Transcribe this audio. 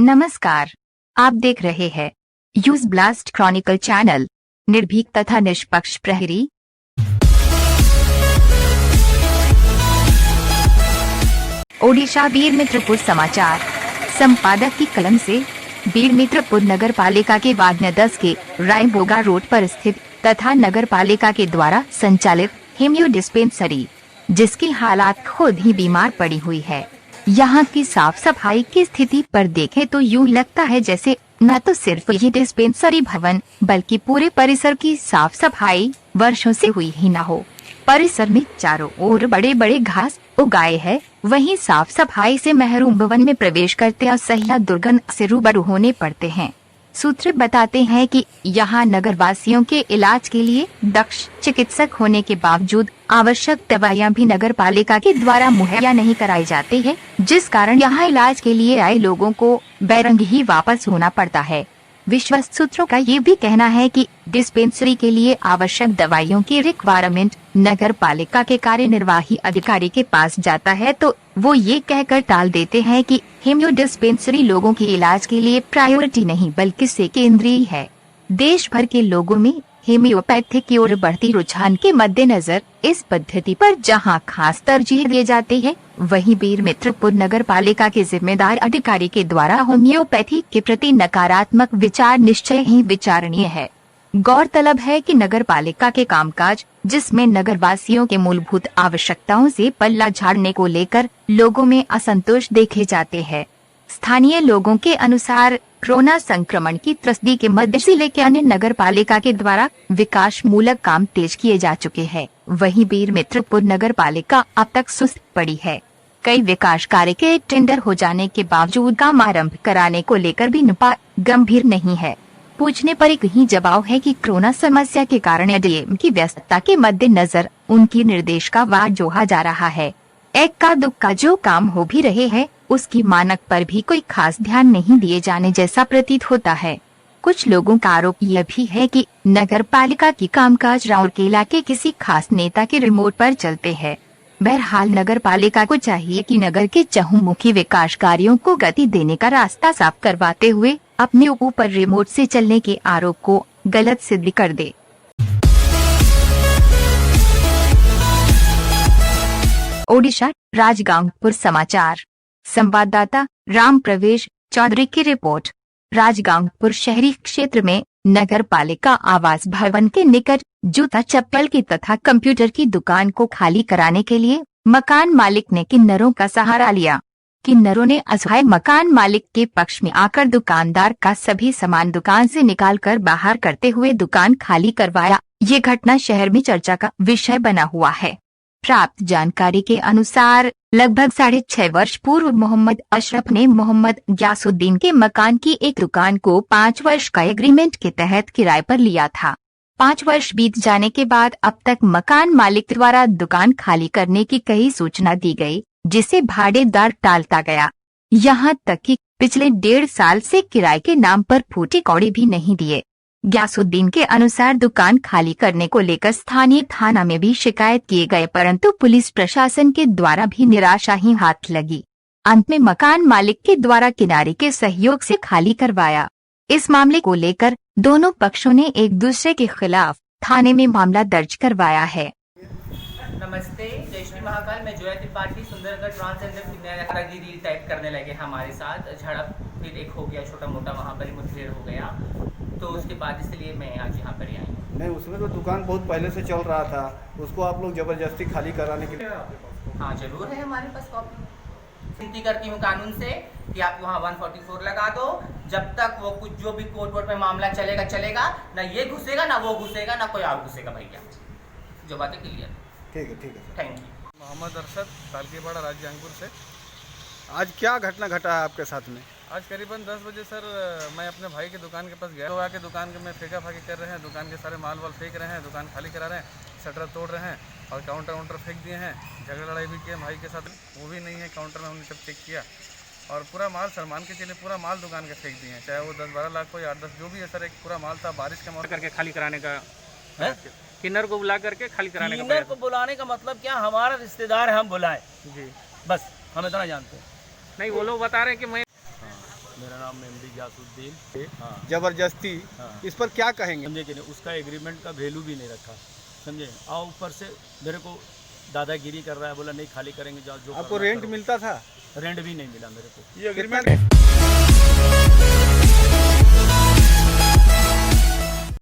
नमस्कार, आप देख रहे हैं न्यूज ब्लास्ट क्रॉनिकल चैनल, निर्भीक तथा निष्पक्ष प्रहरी। ओडिशा बीरमित्रपुर समाचार संपादक की कलम से। बीरमित्रपुर नगर पालिका के वार्ड 10 के रायबोगा रोड पर स्थित तथा नगर पालिका के द्वारा संचालित हेमियो डिस्पेंसरी, जिसकी हालात खुद ही बीमार पड़ी हुई है। यहाँ की साफ सफाई की स्थिति पर देखें तो यूँ लगता है जैसे न तो सिर्फ ये डिस्पेंसरी भवन बल्कि पूरे परिसर की साफ सफाई वर्षों से हुई ही न हो। परिसर में चारों ओर बड़े बड़े घास उगाए हैं, वहीं साफ सफाई से महरूम भवन में प्रवेश करते असह्य दुर्गंध से रूबरू होने पड़ते हैं। सूत्र बताते हैं कि यहाँ नगरवासियों के इलाज के लिए दक्ष चिकित्सक होने के बावजूद आवश्यक दवाइयाँ भी नगर पालिका के द्वारा मुहैया नहीं कराई जाती है, जिस कारण यहाँ इलाज के लिए आए लोगों को बैरंग ही वापस होना पड़ता है। विश्वस्त सूत्रों का ये भी कहना है कि डिस्पेंसरी के लिए आवश्यक दवाइयों की रिक्वायरमेंट नगर पालिका के कार्यनिर्वाही अधिकारी के पास जाता है तो वो ये कहकर टाल देते हैं कि हेमियो डिस्पेंसरी लोगों के इलाज के लिए प्रायोरिटी नहीं बल्कि सेकेंडरी है। देश भर के लोगों में हेमियोपैथी की ओर बढ़ती रुझान के मद्देनजर इस पद्धति पर जहां खास तरजीह दिए जाते हैं, वहीं बीरमित्रपुर नगर पालिका के जिम्मेदार अधिकारी के द्वारा होम्योपैथी के प्रति नकारात्मक विचार निश्चय ही विचारणीय है। गौरतलब है कि नगर पालिका के कामकाज, जिसमें नगरवासियों के मूलभूत आवश्यकताओं से पल्ला झाड़ने को लेकर लोगों में असंतोष देखे जाते हैं। स्थानीय लोगों के अनुसार कोरोना संक्रमण की त्रस्ती के मद्देनजर जिले के अन्य नगर पालिका के द्वारा विकास मूलक काम तेज किए जा चुके हैं, वहीं बीरमित्रपुर नगर पालिका अब तक सुस्त पड़ी है। कई विकास कार्य के टेंडर हो जाने के बावजूद काम आरंभ कराने को लेकर भी निपा गंभीर नहीं है। पूछने पर एक ही जवाब है कि कोरोना समस्या के कारण एडीएम की व्यस्तता के मद्देनजर उनकी निर्देश का वार जोहा जा रहा है। एक्का दुक्का जो काम हो भी रहे हैं, उसकी मानक पर भी कोई खास ध्यान नहीं दिए जाने जैसा प्रतीत होता है। कुछ लोगों का आरोप यह भी है कि नगर पालिका की कामकाज राउरकेला के किसी खास नेता के रिमोट पर चलते हैं। बहरहाल नगर पालिका को चाहिए कि नगर के चहुमुखी विकास कार्यों को गति देने का रास्ता साफ करवाते हुए अपने ऊपर रिमोट से चलने के आरोप को गलत सिद्ध कर दे। ओडिशा राजगांगपुर समाचार संवाददाता राम प्रवेश चौधरी की रिपोर्ट। राजगांगपुर शहरी क्षेत्र में नगर पालिका आवास भवन के निकट जूता चप्पल की तथा कंप्यूटर की दुकान को खाली कराने के लिए मकान मालिक ने किन्नरों का सहारा लिया। किन्नरों ने असहाय मकान मालिक के पक्ष में आकर दुकानदार का सभी सामान दुकान से निकालकर बाहर करते हुए दुकान खाली करवाया। ये घटना शहर में चर्चा का विषय बना हुआ है। प्राप्त जानकारी के अनुसार लगभग 6.5 वर्ष पूर्व मोहम्मद अशरफ ने मोहम्मद ग्यासुद्दीन के मकान की एक दुकान को 5 वर्ष का एग्रीमेंट के तहत किराए पर लिया था। 5 वर्ष बीत जाने के बाद अब तक मकान मालिक द्वारा दुकान खाली करने की कई सूचना दी गई, जिसे भाड़ेदार टालता गया। यहाँ तक कि पिछले 1.5 साल से किराए के नाम पर फूटी कौड़ी भी नहीं दिए। ग्यासुद्दीन के अनुसार दुकान खाली करने को लेकर स्थानीय थाना में भी शिकायत किए गए, परंतु पुलिस प्रशासन के द्वारा भी निराशा ही हाथ लगी। अंत में मकान मालिक के द्वारा किनारे के सहयोग से खाली करवाया। इस मामले को लेकर दोनों पक्षों ने एक दूसरे के खिलाफ थाने में मामला दर्ज करवाया है। नमस्ते, जय श्री महाकाल। मैं जोया त्रिपाठी सुंदरगढ़ ट्रांसजेंडर टाइप करने लगे हमारे साथ झड़प, फिर एक हो गया छोटा मोटा, वहाँ पर मुठभेड़ हो गया, तो उसके बाद इसलिए मैं आज यहाँ पर आई। नहीं, उसमें तो दुकान बहुत पहले से चल रहा था, उसको आप लोग जबरदस्ती खाली कराने के लिए? हाँ जरूर है हमारे पास कॉपी। विनती करती हूँ कानून से कि आप वहाँ 144 लगा दो, जब तक वो कुछ जो भी कोर्ट में मामला चलेगा, ना ये घुसेगा ना वो घुसेगा ना कोई और घुसेगा भैया। जो बातें क्लियर। ठीक है थैंक यू। मोहम्मद अरशद सालकीपाड़ा राजगांगपुर से। आज क्या घटना घटा है आपके साथ में? आज करीबन 10 बजे सर मैं अपने भाई की दुकान के पास गया, तो आके दुकान के में फेंका फाकी कर रहे हैं, दुकान के सारे माल वाल फेंक रहे हैं, दुकान खाली करा रहे हैं, शटर तोड़ रहे हैं और काउंटर फेंक दिए हैं। झगड़ा लड़ाई भी किया भाई के साथ, वो भी नहीं है काउंटर में, हमने सब चेक किया और पूरा माल सलमान के चले पूरा माल दुकान के फेंक दिए हैं, चाहे वो 10-12 लाख को या 8-10 जो भी है सर। एक पूरा माल था, बारिश के मौसम करके खाली कराने का किन्नर को बुला करके खाली कराने का। किन्नर को बुलाने का मतलब क्या, हमारा रिश्तेदार है, हम बुलाए जी, बस, हम इतना जानते हैं। नहीं, वो लोग बता रहे हैं कि मैं मेरा नाम एमडी गयासुद्दीन। हाँ जबरदस्ती, हाँ। इस पर क्या कहेंगे? समझे कि नहीं, उसका एग्रीमेंट का वैल्यू भी नहीं रखा, समझे। और ऊपर से मेरे को दादागिरी कर रहा है, बोला नहीं खाली करेंगे, जाओ जो आपको करना रेंट करो। मिलता था? रेंट भी नहीं मिला मेरे को। ये एग्रीमेंट